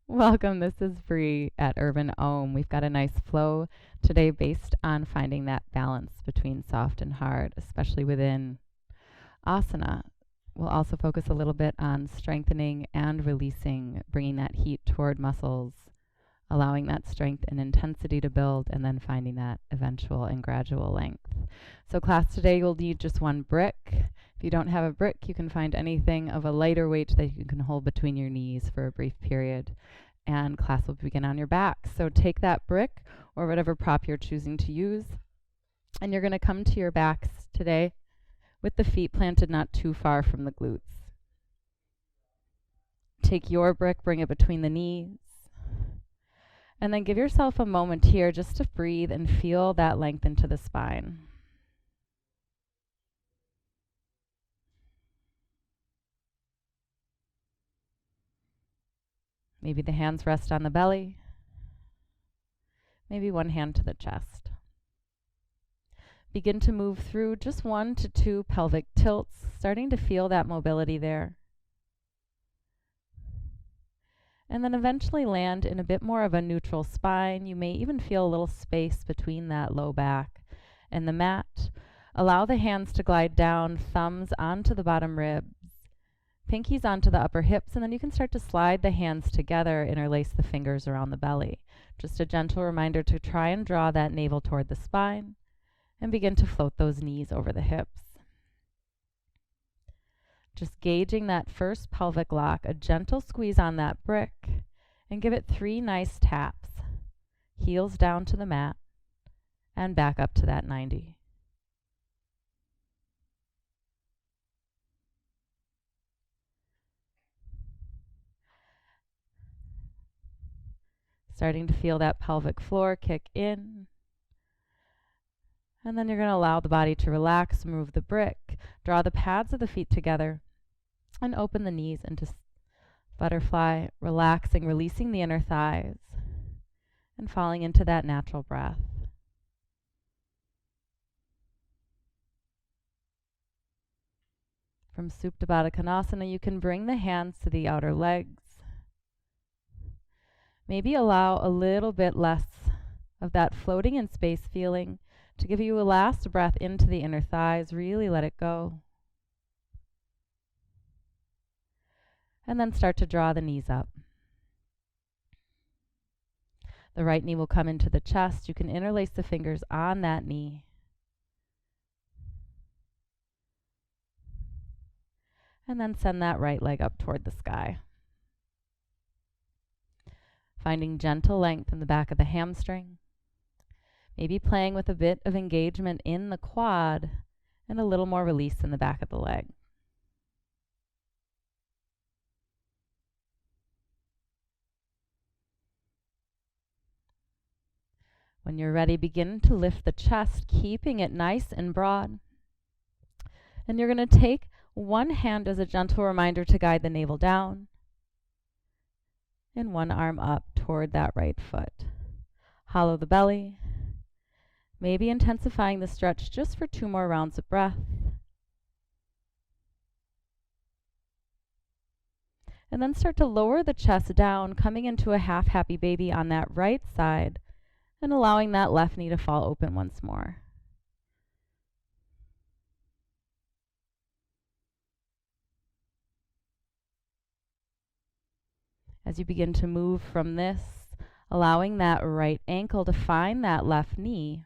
Welcome, this is Brie at Urban Ohm. We've got a nice flow today based on finding that balance between soft and hard, especially within asana. We'll also focus a little bit on strengthening and releasing, bringing that heat toward muscles, allowing that strength and intensity to build, and then finding that eventual and gradual length. So class today, you'll need just one brick. If you don't have a brick, you can find anything of a lighter weight that you can hold between your knees for a brief period. And class will begin on your back. So take that brick or whatever prop you're choosing to use, and you're going to come to your backs today with the feet planted not too far from the glutes. Take your brick, bring it between the knees, and then give yourself a moment here just to breathe and feel that length into the spine. Maybe the hands rest on the belly. Maybe one hand to the chest. Begin to move through just 1 to 2 pelvic tilts, starting to feel that mobility there. And then eventually land in a bit more of a neutral spine. You may even feel a little space between that low back and the mat. Allow the hands to glide down, thumbs onto the bottom ribs, pinkies onto the upper hips, and then you can start to slide the hands together, interlace the fingers around the belly. Just a gentle reminder to try and draw that navel toward the spine and begin to float those knees over the hips. Just gauging that first pelvic lock, a gentle squeeze on that brick, and give it 3 nice taps. Heels down to the mat and back up to that 90. Starting to feel that pelvic floor kick in. And then you're going to allow the body to relax, move the brick, draw the pads of the feet together, and open the knees into butterfly, relaxing, releasing the inner thighs, and falling into that natural breath. From Supta Baddha Konasana, you can bring the hands to the outer legs. Maybe allow a little bit less of that floating in space feeling to give you a last breath into the inner thighs. Really let it go. And then start to draw the knees up. The right knee will come into the chest. You can interlace the fingers on that knee. And then send that right leg up toward the sky. Finding gentle length in the back of the hamstring. Maybe playing with a bit of engagement in the quad and a little more release in the back of the leg. When you're ready, begin to lift the chest, keeping it nice and broad. And you're going to take one hand as a gentle reminder to guide the navel down, and one arm up toward that right foot. Hollow the belly, maybe intensifying the stretch just for 2 more rounds of breath. And then start to lower the chest down, coming into a half happy baby on that right side, and allowing that left knee to fall open once more. As you begin to move from this, allowing that right ankle to find that left knee.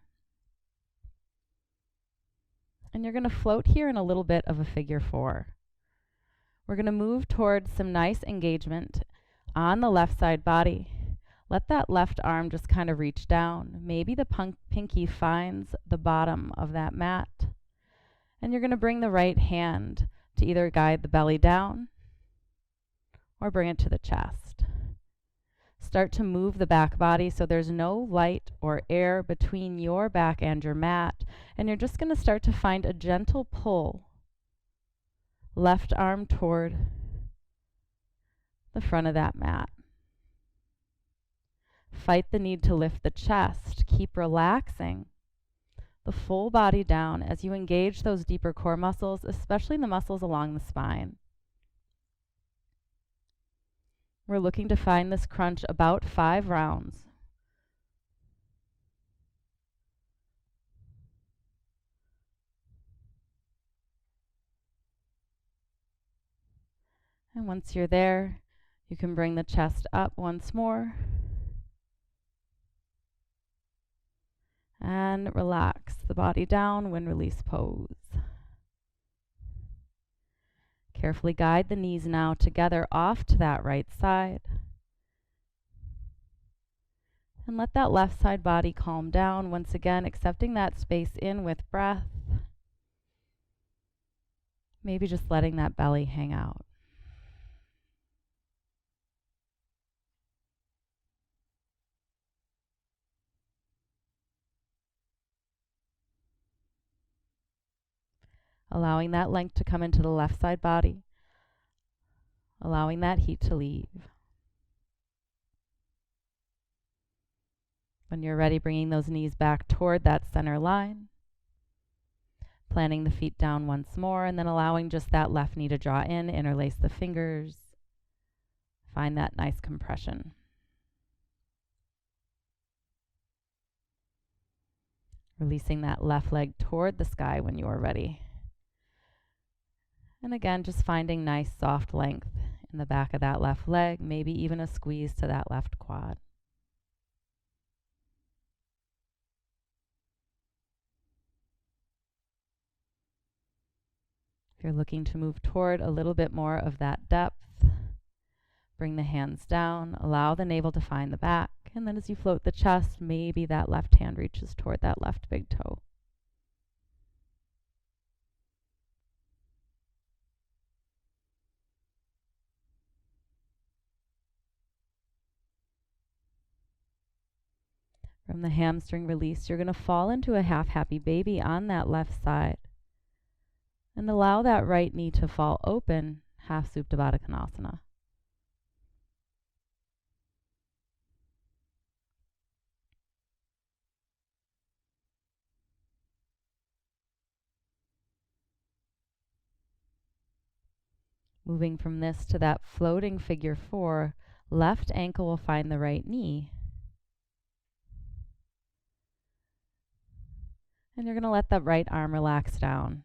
And you're going to float here in a little bit of a figure 4. We're going to move towards some nice engagement on the left side body. Let that left arm just kind of reach down. Maybe the pinky finds the bottom of that mat. And you're going to bring the right hand to either guide the belly down or bring it to the chest. Start to move the back body so there's no light or air between your back and your mat. And you're just going to start to find a gentle pull. Left arm toward the front of that mat. Fight the need to lift the chest. Keep relaxing the full body down as you engage those deeper core muscles, especially the muscles along the spine. We're looking to find this crunch about 5 rounds. And once you're there, you can bring the chest up once more. And relax the body down when release pose. Carefully guide the knees now together off to that right side. And let that left side body calm down. Once again, accepting that space in with breath. Maybe just letting that belly hang out. Allowing that length to come into the left side body. Allowing that heat to leave. When you're ready, bringing those knees back toward that center line. Planting the feet down once more, and then allowing just that left knee to draw in, interlace the fingers. Find that nice compression. Releasing that left leg toward the sky when you are ready. And again, just finding nice soft length in the back of that left leg, maybe even a squeeze to that left quad. If you're looking to move toward a little bit more of that depth, bring the hands down, allow the navel to find the back, and then as you float the chest, maybe that left hand reaches toward that left big toe. From the hamstring release, you're going to fall into a half happy baby on that left side. And allow that right knee to fall open, half Supta Baddha Konasana. Moving from this to that floating figure 4, left ankle will find the right knee. And you're going to let that right arm relax down.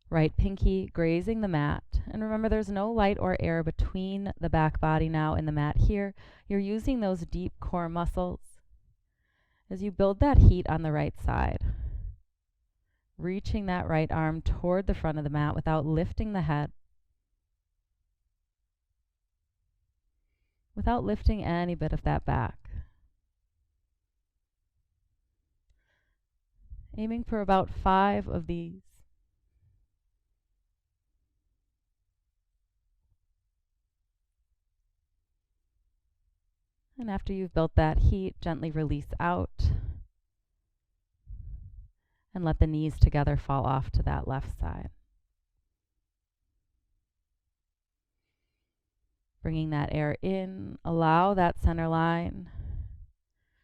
Right pinky grazing the mat. And remember, there's no light or air between the back body now and the mat here. You're using those deep core muscles as you build that heat on the right side. Reaching that right arm toward the front of the mat without lifting the head. Without lifting any bit of that back. Aiming for about 5 of these. And after you've built that heat, gently release out. And let the knees together fall off to that left side. Bringing that air in, allow that center line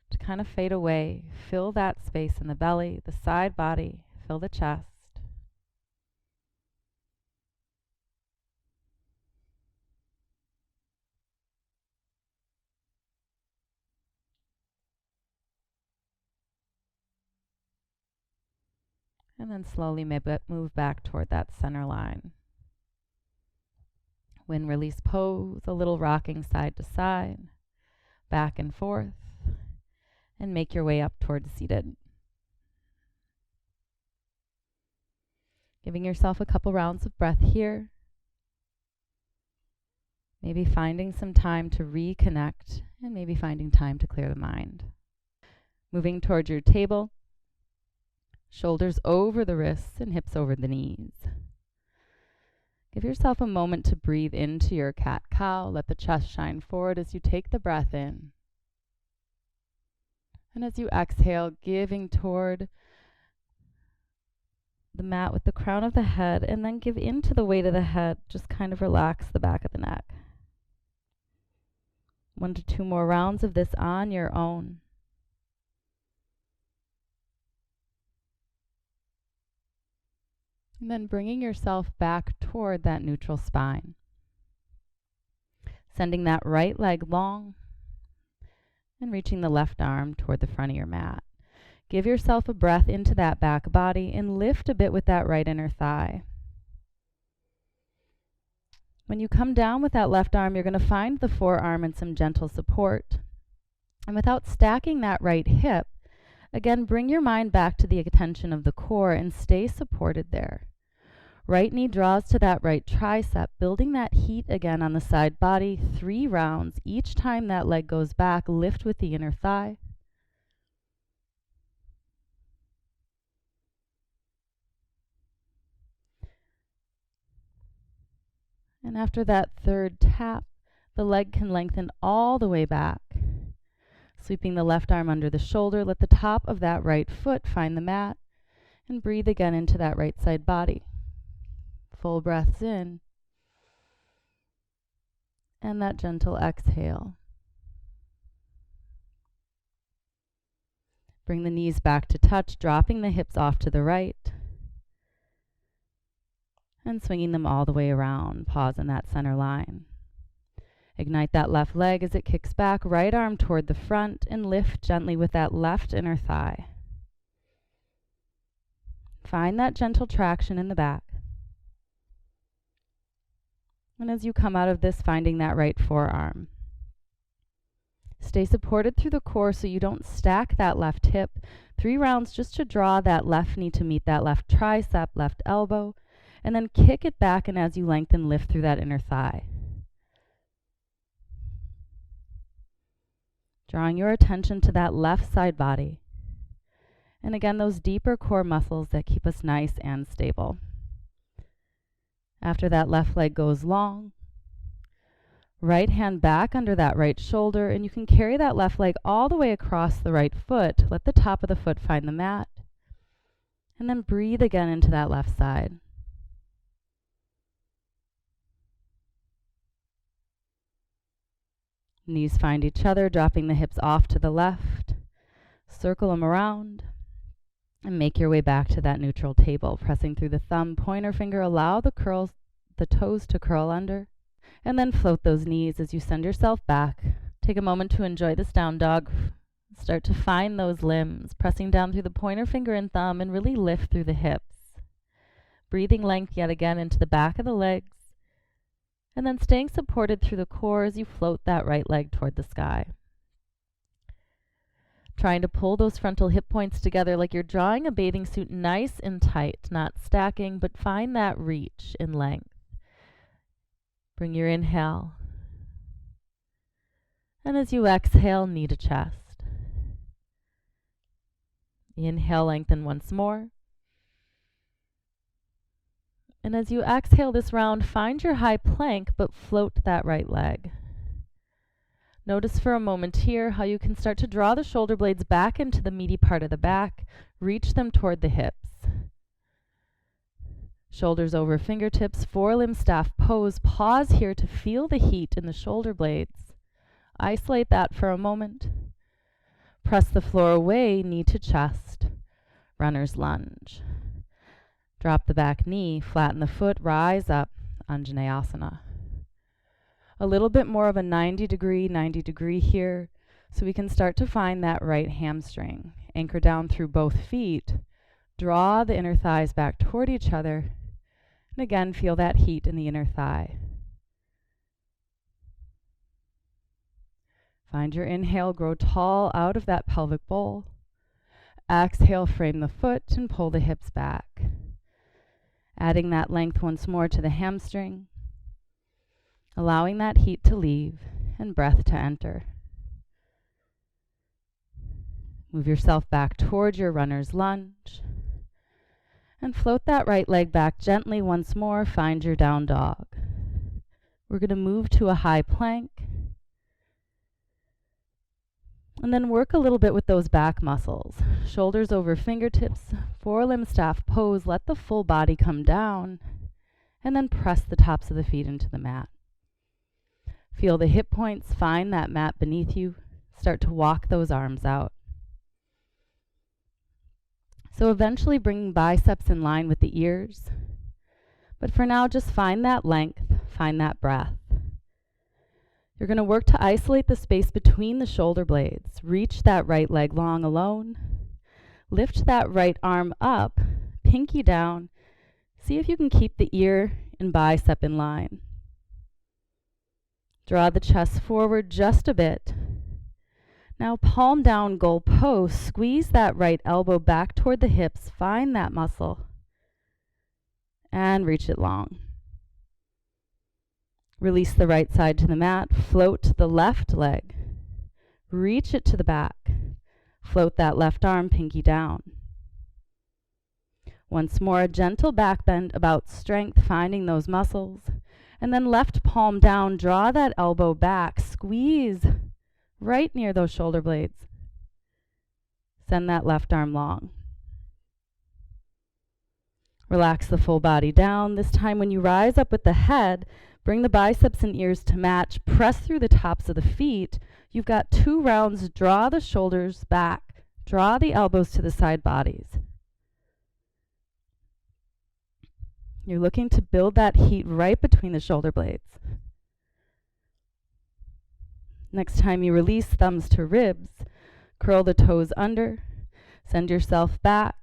to kind of fade away. Fill that space in the belly, the side body, fill the chest. And then slowly move back toward that center line. When release pose, a little rocking side to side, back and forth, and make your way up towards seated. Giving yourself a couple rounds of breath here. Maybe finding some time to reconnect, and maybe finding time to clear the mind. Moving towards your table, shoulders over the wrists and hips over the knees. Give yourself a moment to breathe into your cat-cow. Let the chest shine forward as you take the breath in. And as you exhale, giving toward the mat with the crown of the head, and then give into the weight of the head. Just kind of relax the back of the neck. 1 to 2 more rounds of this on your own. And then bringing yourself back toward that neutral spine. Sending that right leg long and reaching the left arm toward the front of your mat. Give yourself a breath into that back body and lift a bit with that right inner thigh. When you come down with that left arm, you're going to find the forearm and some gentle support. And without stacking that right hip, again, bring your mind back to the attention of the core and stay supported there. Right knee draws to that right tricep, building that heat again on the side body. 3 rounds. Each time that leg goes back, lift with the inner thigh. And after that third tap, the leg can lengthen all the way back. Sweeping the left arm under the shoulder, let the top of that right foot find the mat, and breathe again into that right side body. Full breaths in, and that gentle exhale. Bring the knees back to touch, dropping the hips off to the right, and swinging them all the way around. Pause in that center line. Ignite that left leg as it kicks back, right arm toward the front, and lift gently with that left inner thigh. Find that gentle traction in the back. And as you come out of this, finding that right forearm. Stay supported through the core so you don't stack that left hip. 3 rounds just to draw that left knee to meet that left tricep, left elbow, and then kick it back, and as you lengthen, lift through that inner thigh. Drawing your attention to that left side body. And again, those deeper core muscles that keep us nice and stable. After that left leg goes long, right hand back under that right shoulder, and you can carry that left leg all the way across the right foot. Let the top of the foot find the mat, and then breathe again into that left side. Knees find each other, dropping the hips off to the left. Circle them around. And make your way back to that neutral table, pressing through the thumb, pointer finger. Allow the toes to curl under. And then float those knees as you send yourself back. Take a moment to enjoy this down dog. Start to find those limbs, pressing down through the pointer finger and thumb, and really lift through the hips. Breathing length yet again into the back of the legs. And then staying supported through the core as you float that right leg toward the sky. Trying to pull those frontal hip points together like you're drawing a bathing suit nice and tight, not stacking, but find that reach in length. Bring your inhale. And as you exhale, knee to chest. Inhale, lengthen once more. And as you exhale this round, find your high plank, but float that right leg. Notice for a moment here how you can start to draw the shoulder blades back into the meaty part of the back. Reach them toward the hips. Shoulders over fingertips, forelimb staff pose. Pause here to feel the heat in the shoulder blades. Isolate that for a moment. Press the floor away, knee to chest. Runner's lunge. Drop the back knee, flatten the foot, rise up, Anjaneyasana. A little bit more of a 90 degree here, so we can start to find that right hamstring. Anchor down through both feet. Draw the inner thighs back toward each other. And again, feel that heat in the inner thigh. Find your inhale, grow tall out of that pelvic bowl. Exhale, frame the foot and pull the hips back. Adding that length once more to the hamstring. Allowing that heat to leave and breath to enter. Move yourself back toward your runner's lunge. And float that right leg back gently once more. Find your down dog. We're going to move to a high plank. And then work a little bit with those back muscles. Shoulders over fingertips, forelimb staff pose. Let the full body come down. And then press the tops of the feet into the mat. Feel the hip points, find that mat beneath you. Start to walk those arms out. So eventually bringing biceps in line with the ears. But for now, just find that length, find that breath. You're going to work to isolate the space between the shoulder blades. Reach that right leg long alone. Lift that right arm up, pinky down. See if you can keep the ear and bicep in line. Draw the chest forward just a bit. Now palm down, goal pose. Squeeze that right elbow back toward the hips. Find that muscle. And reach it long. Release the right side to the mat. Float the left leg. Reach it to the back. Float that left arm, pinky down. Once more, a gentle back bend about strength, finding those muscles. And then left palm down, draw that elbow back. Squeeze right near those shoulder blades. Send that left arm long. Relax the full body down. This time when you rise up with the head, bring the biceps and ears to match. Press through the tops of the feet. You've got 2 rounds. Draw the shoulders back. Draw the elbows to the side bodies. You're looking to build that heat right between the shoulder blades. Next time you release, thumbs to ribs. Curl the toes under. Send yourself back.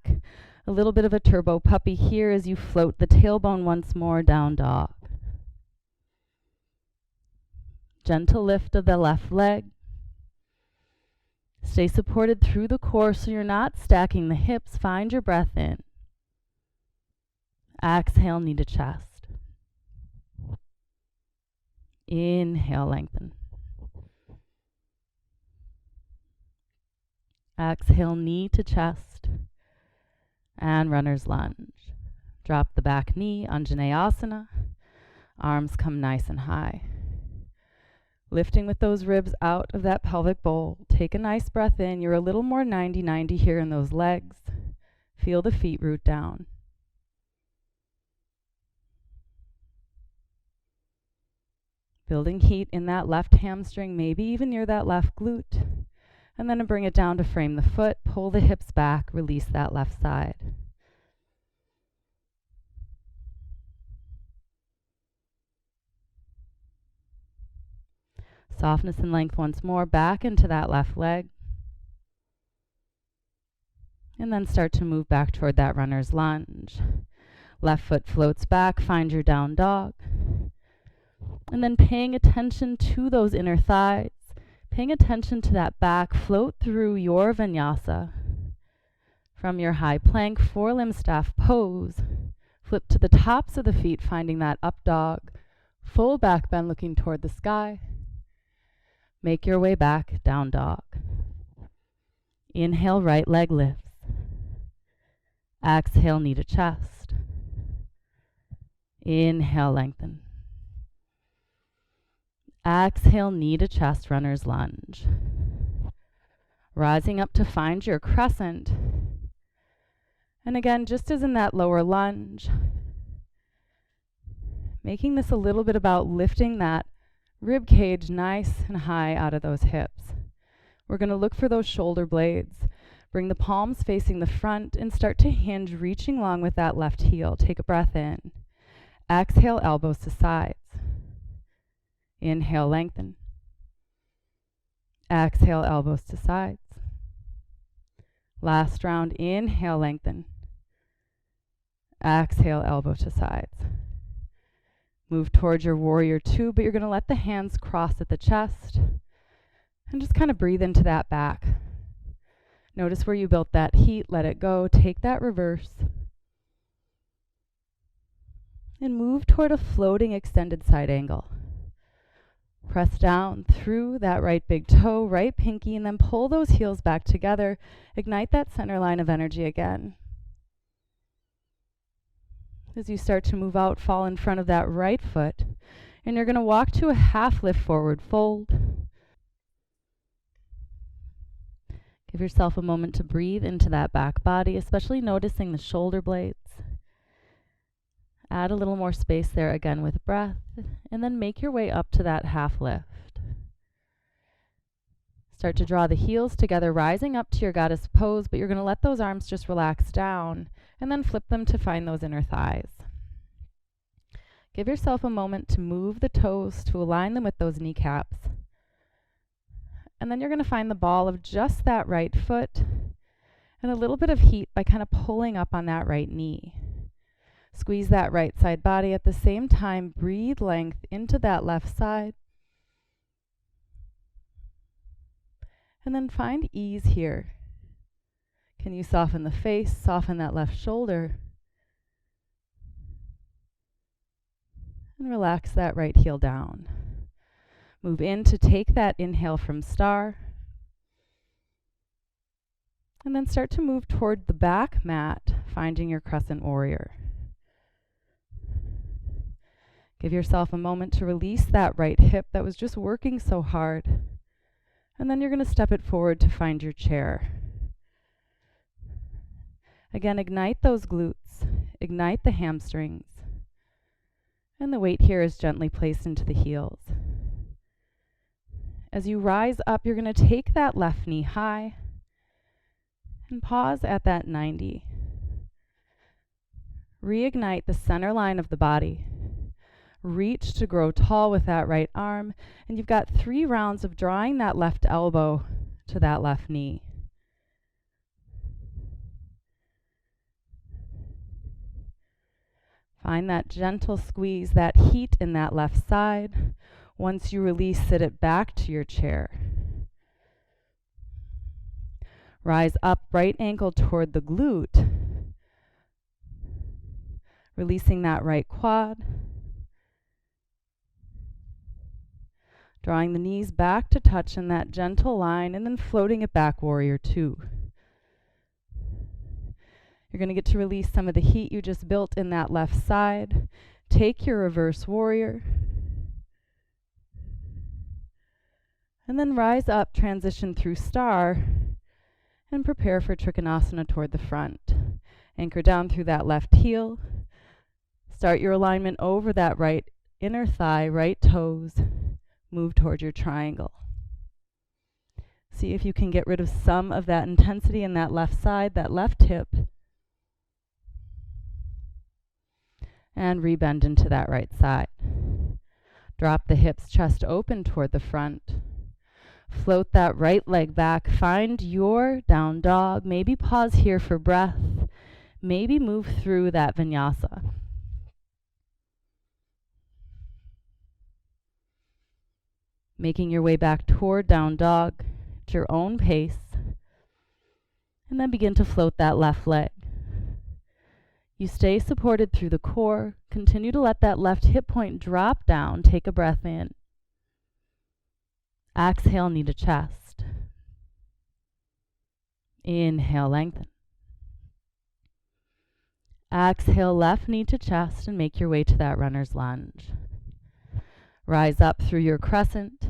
A little bit of a turbo puppy here as you float the tailbone once more, down dog. Gentle lift of the left leg. Stay supported through the core so you're not stacking the hips. Find your breath in. Exhale, knee to chest. Inhale, lengthen. Exhale, knee to chest. And runner's lunge. Drop the back knee, Anjaneyasana. Arms come nice and high. Lifting with those ribs out of that pelvic bowl. Take a nice breath in. You're a little more 90-90 here in those legs. Feel the feet root down. Building heat in that left hamstring, maybe even near that left glute. And then bring it down to frame the foot. Pull the hips back. Release that left side. Softness and length once more. Back into that left leg. And then start to move back toward that runner's lunge. Left foot floats back. Find your down dog. And then paying attention to those inner thighs. Paying attention to that back, float through your vinyasa. From your high plank, forelimb staff pose. Flip to the tops of the feet, finding that up dog. Full back bend looking toward the sky. Make your way back, down dog. Inhale, right leg lifts. Exhale, knee to chest. Inhale, lengthen. Exhale, knee to chest, runner's lunge. Rising up to find your crescent. And again, just as in that lower lunge, making this a little bit about lifting that rib cage nice and high out of those hips. We're going to look for those shoulder blades. Bring the palms facing the front and start to hinge, reaching long with that left heel. Take a breath in. Exhale, elbows to sides. Inhale, lengthen. Exhale, elbows to sides. Last round, inhale, lengthen. Exhale, elbow to sides. Move towards your warrior 2, but you're going to let the hands cross at the chest and just kind of breathe into that back. Notice where you built that heat, let it go, take that reverse. And move toward a floating extended side angle. Press down through that right big toe, right pinky, and then pull those heels back together. Ignite that center line of energy again. As you start to move out, fall in front of that right foot, and you're going to walk to a half lift forward fold. Give yourself a moment to breathe into that back body, especially noticing the shoulder blades. Add a little more space there again with breath, and then make your way up to that half lift. Start to draw the heels together, rising up to your goddess pose, but you're going to let those arms just relax down, and then flip them to find those inner thighs. Give yourself a moment to move the toes to align them with those kneecaps. And then you're going to find the ball of just that right foot and a little bit of heat by kind of pulling up on that right knee. Squeeze that right side body. At the same time, breathe length into that left side. And then find ease here. Can you soften the face, soften that left shoulder? And relax that right heel down. Move in to take that inhale from star. And then start to move toward the back mat, finding your crescent warrior. Give yourself a moment to release that right hip that was just working so hard. And then you're going to step it forward to find your chair. Again, ignite those glutes, ignite the hamstrings. And the weight here is gently placed into the heels. As you rise up, you're going to take that left knee high and pause at that 90. Reignite the center line of the body. Reach to grow tall with that right arm, and you've got 3 rounds of drawing that left elbow to that left knee. Find that gentle squeeze, that heat in that left side. Once you release, sit it back to your chair. Rise up, right ankle toward the glute. Releasing that right quad. Drawing the knees back to touch in that gentle line and then floating it back, warrior 2. You're going to get to release some of the heat you just built in that left side. Take your reverse warrior. And then rise up, transition through star, and prepare for Trikonasana toward the front. Anchor down through that left heel. Start your alignment over that right inner thigh, right toes. Move toward your triangle. See if you can get rid of some of that intensity in that left side, that left hip. And rebend into that right side. Drop the hips, chest open toward the front. Float that right leg back. Find your down dog. Maybe pause here for breath. Maybe move through that vinyasa. Making your way back toward down dog at your own pace. And then begin to float that left leg. You stay supported through the core. Continue to let that left hip point drop down. Take a breath in. Exhale, knee to chest. Inhale, lengthen. Exhale, left knee to chest and make your way to that runner's lunge. Rise up through your crescent.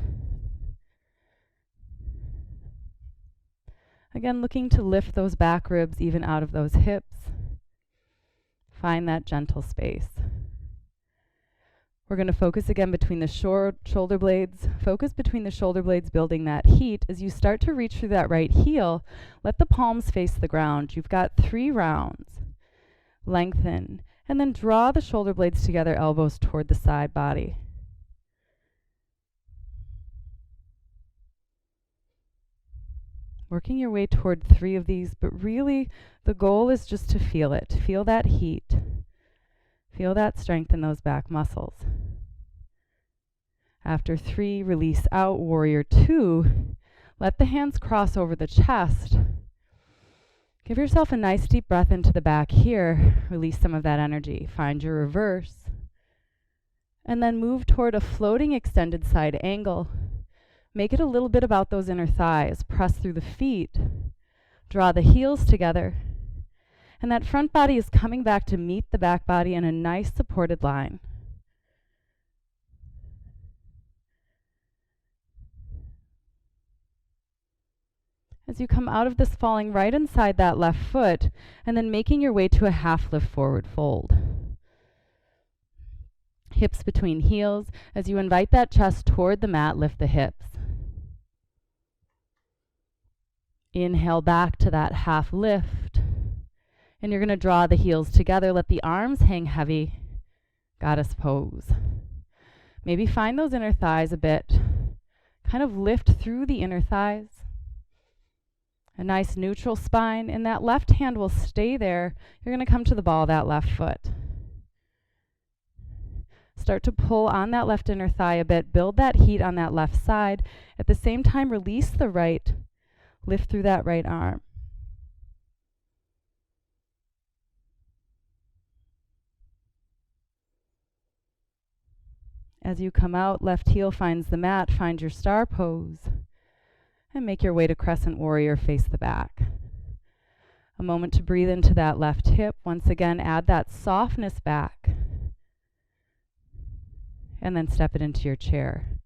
Again, looking to lift those back ribs even out of those hips. Find that gentle space. We're going to focus again between the shoulder blades. Focus between the shoulder blades, building that heat. As you start to reach through that right heel, let the palms face the ground. You've got 3 rounds. Lengthen. And then draw the shoulder blades together, elbows toward the side body. Working your way toward 3 of these, but really the goal is just to feel it. Feel that heat. Feel that strength in those back muscles. After 3, release out, warrior 2. Let the hands cross over the chest. Give yourself a nice deep breath into the back here. Release some of that energy. Find your reverse. And then move toward a floating extended side angle. Make it a little bit about those inner thighs. Press through the feet. Draw the heels together. And that front body is coming back to meet the back body in a nice supported line. As you come out of this, falling right inside that left foot, and then making your way to a half lift forward fold. Hips between heels. As you invite that chest toward the mat, lift the hips. Inhale back to that half lift. And you're going to draw the heels together. Let the arms hang heavy. goddess pose. Maybe find those inner thighs a bit. Kind of lift through the inner thighs. A nice neutral spine, and that left hand will stay there. You're going to come to the ball of that left foot. Start to pull on that left inner thigh a bit. Build that heat on that left side. At the same time, release the right. Lift through that right arm. As you come out, left heel finds the mat. Find your star pose. And make your way to crescent warrior, face the back. A moment to breathe into that left hip. Once again, add that softness back. And then step it into your chair.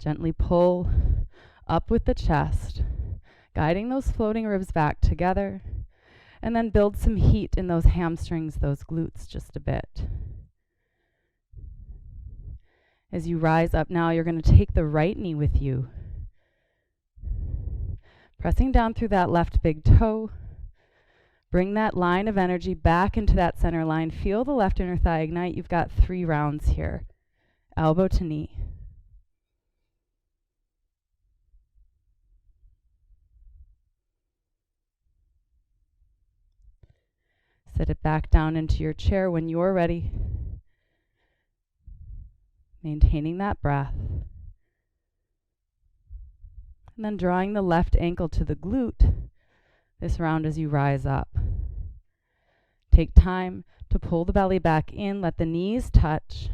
Gently pull up with the chest, guiding those floating ribs back together. And then build some heat in those hamstrings, those glutes just a bit. As you rise up now, you're going to take the right knee with you. Pressing down through that left big toe. Bring that line of energy back into that center line. Feel the left inner thigh ignite. You've got 3 rounds here. Elbow to knee. Sit it back down into your chair when you're ready. Maintaining that breath. And then drawing the left ankle to the glute this round as you rise up. Take time to pull the belly back in, let the knees touch.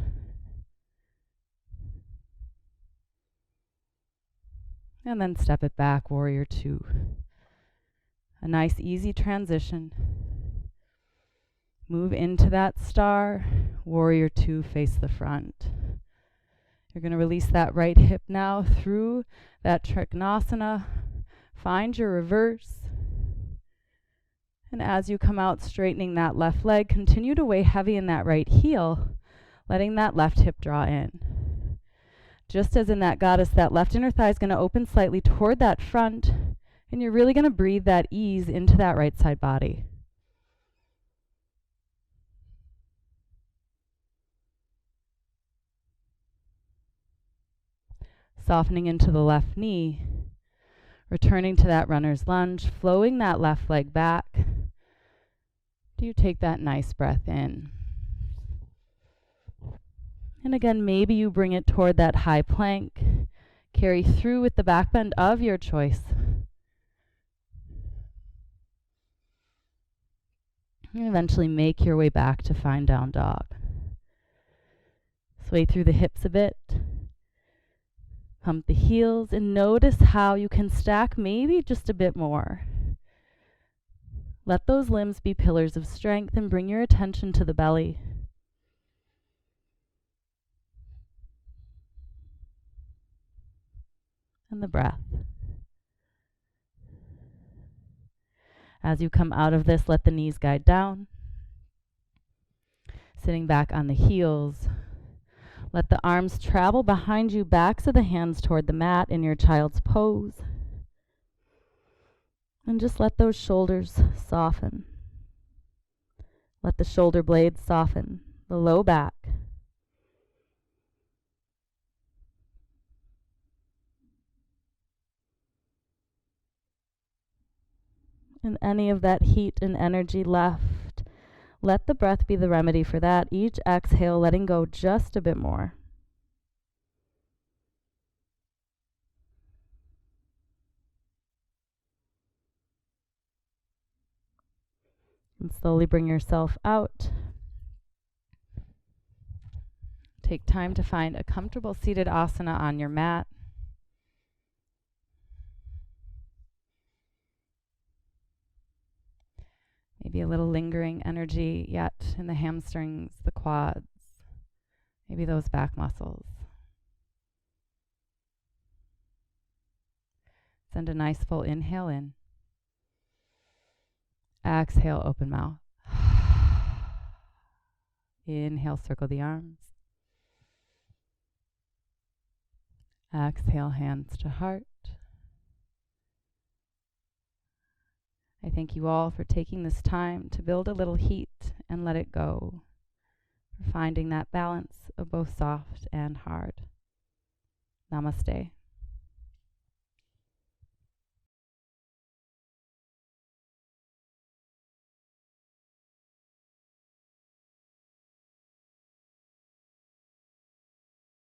And then step it back, warrior 2. A nice easy transition. Move into that star, warrior 2, face the front. You're going to release that right hip now through that Trikonasana. Find your reverse. And as you come out, straightening that left leg, continue to weigh heavy in that right heel, letting that left hip draw in. Just as in that goddess, that left inner thigh is going to open slightly toward that front, and you're really going to breathe that ease into that right side body. Softening into the left knee, returning to that runner's lunge, flowing that left leg back. Do you take that nice breath in? And again, maybe you bring it toward that high plank. Carry through with the back bend of your choice. And eventually make your way back to find down dog. Sway through the hips a bit. Pump the heels and notice how you can stack maybe just a bit more. Let those limbs be pillars of strength and bring your attention to the belly. And the breath. As you come out of this, let the knees guide down. Sitting back on the heels. Let the arms travel behind you, backs of the hands toward the mat in your child's pose. And just let those shoulders soften. Let the shoulder blades soften, the low back. And any of that heat and energy left, let the breath be the remedy for that. Each exhale, letting go just a bit more. And slowly bring yourself out. Take time to find a comfortable seated asana on your mat. Maybe a little lingering energy yet in the hamstrings, the quads, maybe those back muscles. Send a nice full inhale in. Exhale, open mouth. Inhale, circle the arms. Exhale, hands to heart. I thank you all for taking this time to build a little heat and let it go, finding that balance of both soft and hard. Namaste.